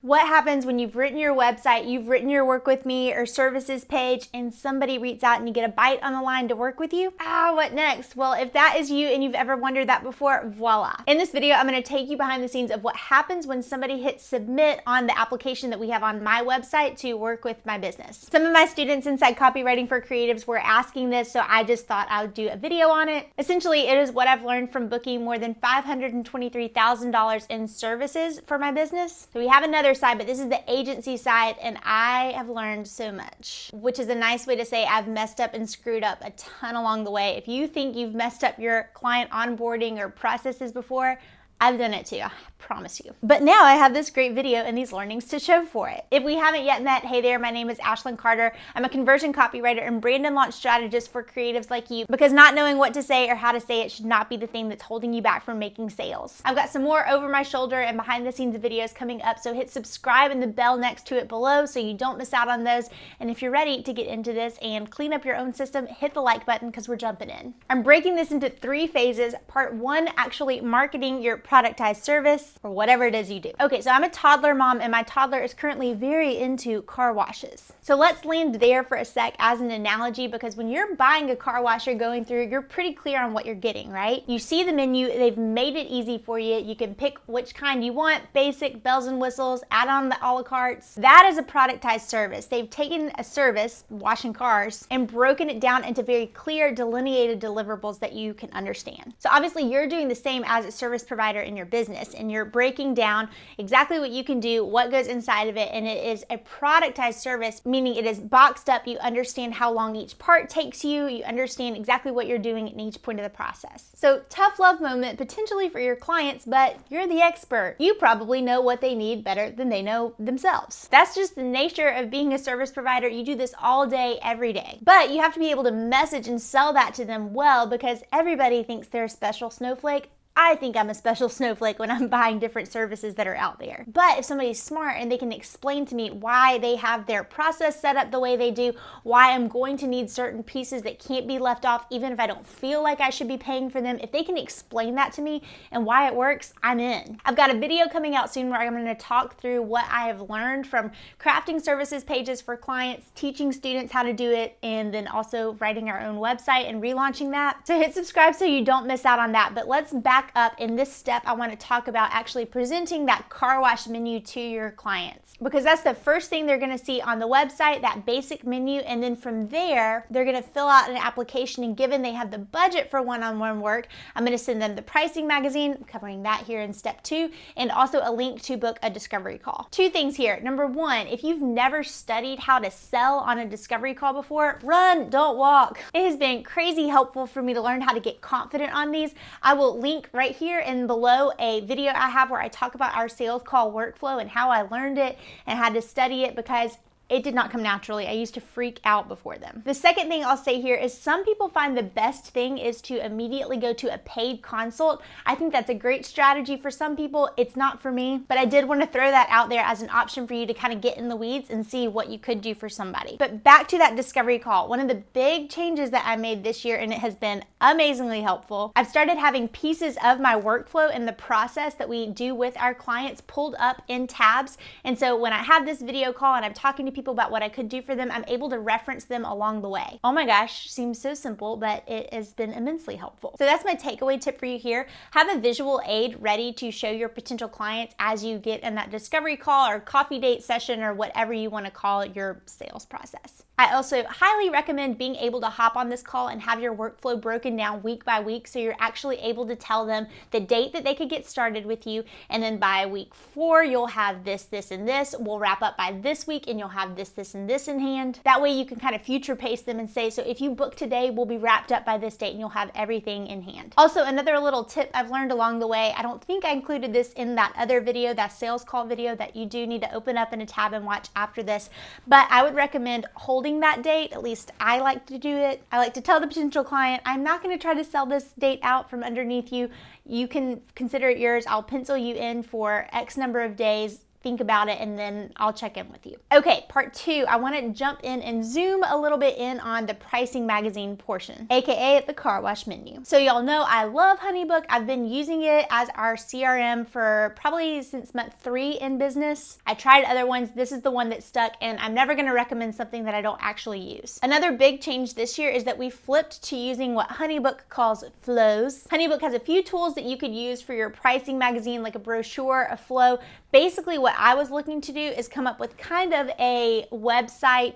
What happens when you've written your website, you've written your work with me or services page, and somebody reaches out and you get a bite on the line to work with you? What next? Well, if that is you and you've ever wondered that before, voila. In this video, I'm gonna take you behind the scenes of what happens when somebody hits submit on the application that we have on my website to work with my business. Some of my students inside Copywriting for Creatives were asking this, so I just thought I would do a video on it. Essentially, it is what I've learned from booking more than $523,000 in services for my business. So we have another side, but this is the agency side, and I have learned so much, which is a nice way to say I've messed up and screwed up a ton along the way. If you think you've messed up your client onboarding or processes before, I've done it too, I promise you. But now I have this great video and these learnings to show for it. If we haven't yet met, hey there, my name is Ashlyn Carter. I'm a conversion copywriter and brand and launch strategist for creatives like you, because not knowing what to say or how to say it should not be the thing that's holding you back from making sales. I've got some more over my shoulder and behind the scenes videos coming up, so hit subscribe and the bell next to it below so you don't miss out on those. And if you're ready to get into this and clean up your own system, hit the like button because we're jumping in. I'm breaking this into 3 phases. Part 1, actually marketing your productized service or whatever it is you do. Okay, so I'm a toddler mom and my toddler is currently very into car washes. So let's land there for a sec as an analogy, because when you're buying a car wash you're going through, you're pretty clear on what you're getting, right? You see the menu, they've made it easy for you. You can pick which kind you want, basic, bells and whistles, add on the a la cartes. That is a productized service. They've taken a service, washing cars, and broken it down into very clear delineated deliverables that you can understand. So obviously you're doing the same as a service provider in your business, and you're breaking down exactly what you can do, what goes inside of it, and it is a productized service, meaning it is boxed up. You understand how long each part takes you, you understand exactly what you're doing in each point of the process. So tough love moment potentially for your clients, but you're the expert. You probably know what they need better than they know themselves. That's just the nature of being a service provider. You do this all day, every day. But you have to be able to message and sell that to them well, because everybody thinks they're a special snowflake. I think I'm a special snowflake when I'm buying different services that are out there. But if somebody's smart and they can explain to me why they have their process set up the way they do, why I'm going to need certain pieces that can't be left off even if I don't feel like I should be paying for them, if they can explain that to me and why it works, I'm in. I've got a video coming out soon where I'm going to talk through what I have learned from crafting services pages for clients, teaching students how to do it, and then also writing our own website and relaunching that. So hit subscribe so you don't miss out on that. But let's back up. In this step, I want to talk about actually presenting that car wash menu to your clients, because that's the first thing they're going to see on the website, that basic menu. And then from there, they're going to fill out an application, and given they have the budget for one-on-one work, I'm going to send them the pricing magazine, I'm covering that here in step 2, and also a link to book a discovery call. 2 things here. Number 1, if you've never studied how to sell on a discovery call before, run, don't walk. It has been crazy helpful for me to learn how to get confident on these. I will link right here and below a video I have where I talk about our sales call workflow and how I learned it and had to study it, because it did not come naturally. I used to freak out before them. The second thing I'll say here is some people find the best thing is to immediately go to a paid consult. I think that's a great strategy for some people. It's not for me, but I did want to throw that out there as an option for you to kind of get in the weeds and see what you could do for somebody. But back to that discovery call. One of the big changes that I made this year, and it has been amazingly helpful, I've started having pieces of my workflow and the process that we do with our clients pulled up in tabs. And so when I have this video call and I'm talking to people about what I could do for them, I'm able to reference them along the way. Oh my gosh, seems so simple, but it has been immensely helpful. So that's my takeaway tip for you here. Have a visual aid ready to show your potential clients as you get in that discovery call or coffee date session or whatever you want to call your sales process. I also highly recommend being able to hop on this call and have your workflow broken down week by week, so you're actually able to tell them the date that they could get started with you, and then by week 4 you'll have this, this, and this. We'll wrap up by this week and you'll have this, and this in hand. That way you can kind of future pace them and say, so if you book today, we'll be wrapped up by this date and you'll have everything in hand. Also, another little tip I've learned along the way, I don't think I included this in that other video, that sales call video that you do need to open up in a tab and watch after this, but I would recommend holding that date. At least I like to do it. I like to tell the potential client, I'm not going to try to sell this date out from underneath you. You can consider it yours. I'll pencil you in for X number of days. think about it, and then I'll check in with you. Okay, part 2, I want to jump in and zoom a little bit in on the pricing magazine portion, aka the car wash menu. So y'all know I love HoneyBook. I've been using it as our CRM for probably since month 3 in business. I tried other ones. This is the one that stuck, and I'm never going to recommend something that I don't actually use. Another big change this year is that we flipped to using what HoneyBook calls flows. HoneyBook has a few tools that you could use for your pricing magazine, like a brochure, a flow. Basically, what I was looking to do is come up with kind of a website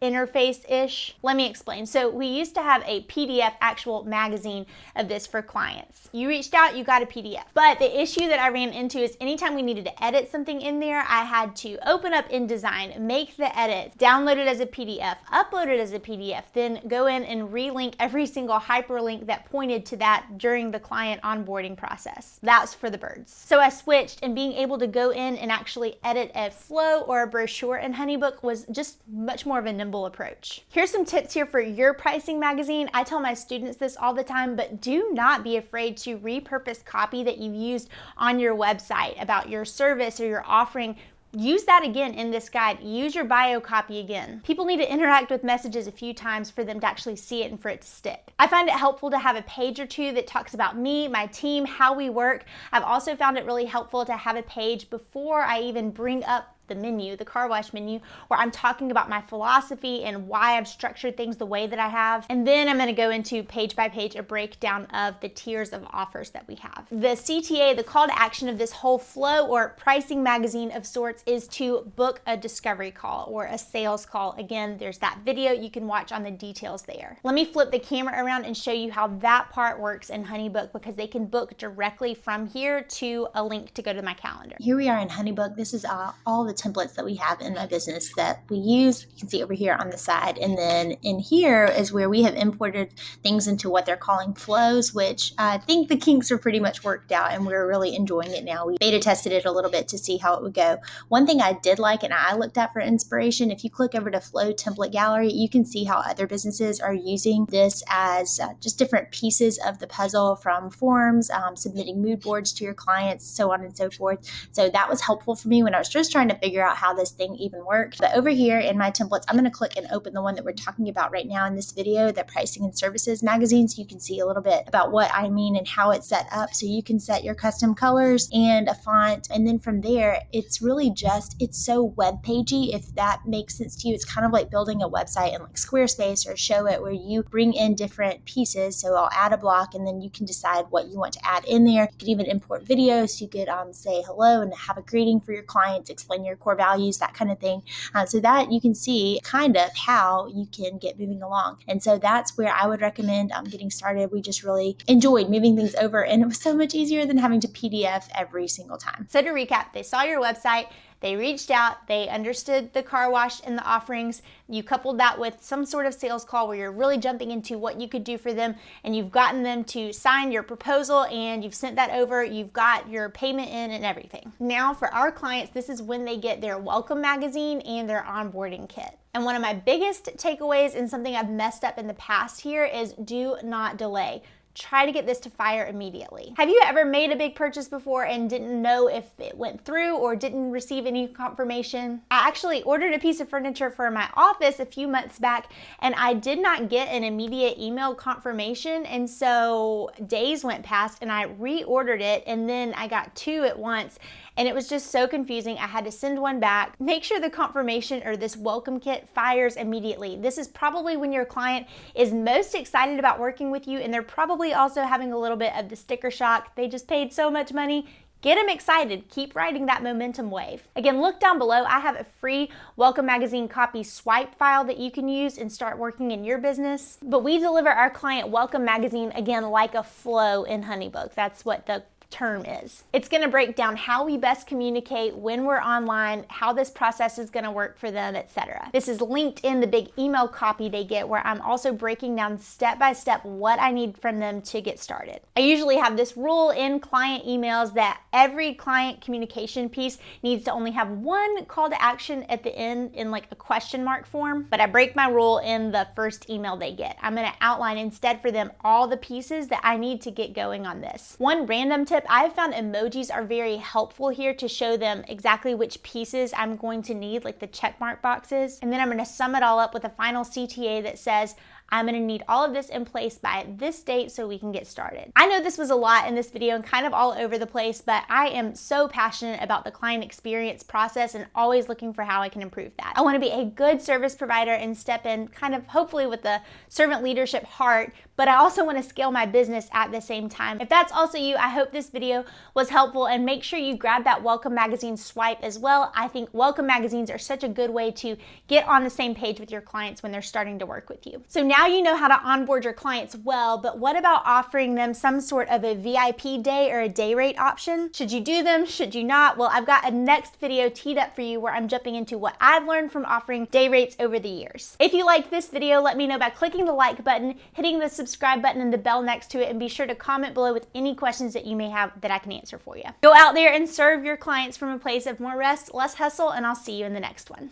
interface-ish. Let me explain. So we used to have a PDF actual magazine of this for clients. You reached out, you got a PDF. But the issue that I ran into is anytime we needed to edit something in there, I had to open up InDesign, make the edit, download it as a PDF, upload it as a PDF, then go in and relink every single hyperlink that pointed to that during the client onboarding process. That's for the birds. So I switched, and being able to go in and actually edit a flow or a brochure in HoneyBook was just much more of a nimble approach. Here's some tips here for your pricing magazine. I tell my students this all the time, but do not be afraid to repurpose copy that you've used on your website about your service or your offering. Use that again in this guide. Use your bio copy again. People need to interact with messages a few times for them to actually see it and for it to stick. I find it helpful to have a page or two that talks about me, my team, how we work. I've also found it really helpful to have a page before I even bring up the menu, the car wash menu, where I'm talking about my philosophy and why I've structured things the way that I have. And then I'm going to go into page by page a breakdown of the tiers of offers that we have. The CTA, the call to action of this whole flow or pricing magazine of sorts, is to book a discovery call or a sales call. Again, there's that video you can watch on the details there. Let me flip the camera around and show you how that part works in HoneyBook, because they can book directly from here to a link to go to my calendar. Here we are in HoneyBook. This is all the templates that we have in my business that we use. You can see over here on the side. And then in here is where we have imported things into what they're calling flows, which I think the kinks are pretty much worked out and we're really enjoying it now. We beta tested it a little bit to see how it would go. One thing I did like and I looked at for inspiration, if you click over to Flow Template Gallery, you can see how other businesses are using this as just different pieces of the puzzle, from forms, submitting mood boards to your clients, so on and so forth. So that was helpful for me when I was just trying to figure out how this thing even worked. But over here in my templates, I'm going to click and open the one that we're talking about right now in this video, the Pricing and Services magazine, so you can see a little bit about what I mean and how it's set up. So you can set your custom colors and a font, and then from there, it's really just, it's so web pagey, if that makes sense to you. It's kind of like building a website in like Squarespace or Showit, where you bring in different pieces. So I'll add a block and then you can decide what you want to add in there. You could even import videos. You could say hello and have a greeting for your clients, explain your core values, that kind of thing. So that you can see kind of how you can get moving along. And so that's where I would recommend getting started. We just really enjoyed moving things over, and it was so much easier than having to PDF every single time. So to recap, they saw your website, they reached out, they understood the car wash and the offerings. You coupled that with some sort of sales call where you're really jumping into what you could do for them, and you've gotten them to sign your proposal and you've sent that over. You've got your payment in and everything. Now for our clients, this is when they get their welcome magazine and their onboarding kit. And one of my biggest takeaways, and something I've messed up in the past here, is do not delay. Try to get this to fire immediately. Have you ever made a big purchase before and didn't know if it went through or didn't receive any confirmation? I actually ordered a piece of furniture for my office a few months back, and I did not get an immediate email confirmation, and so days went past and I reordered it, and then I got 2 at once, and it was just so confusing. I had to send one back. Make sure the confirmation or this welcome kit fires immediately. This is probably when your client is most excited about working with you, and they're probably also having a little bit of the sticker shock. They just paid so much money. Get them excited. Keep riding that momentum wave. Again, look down below. I have a free Welcome Magazine copy swipe file that you can use and start working in your business. But we deliver our client Welcome Magazine, again, like a flow in HoneyBook. That's what the term is. It's going to break down how we best communicate when we're online, how this process is going to work for them, etc. This is linked in the big email copy they get, where I'm also breaking down step by step what I need from them to get started. I usually have this rule in client emails that every client communication piece needs to only have one call to action at the end in like a question mark form, but I break my rule in the first email they get. I'm going to outline instead for them all the pieces that I need to get going on this. One random tip tip, I've found emojis are very helpful here to show them exactly which pieces I'm going to need, like the check mark boxes. And then I'm going to sum it all up with a final CTA that says, I'm going to need all of this in place by this date so we can get started. I know this was a lot in this video and kind of all over the place, but I am so passionate about the client experience process and always looking for how I can improve that. I want to be a good service provider and step in kind of hopefully with the servant leadership heart, but I also want to scale my business at the same time. If that's also you, I hope this video was helpful, and make sure you grab that Welcome Magazine swipe as well. I think Welcome Magazines are such a good way to get on the same page with your clients when they're starting to work with you. So now you know how to onboard your clients well, but what about offering them some sort of a VIP day or a day rate option? Should you do them? Should you not? Well, I've got a next video teed up for you where I'm jumping into what I've learned from offering day rates over the years. If you liked this video, let me know by clicking the like button, hitting the subscribe button and the bell next to it, and be sure to comment below with any questions that you may have that I can answer for you. Go out there and serve your clients from a place of more rest, less hustle, and I'll see you in the next one.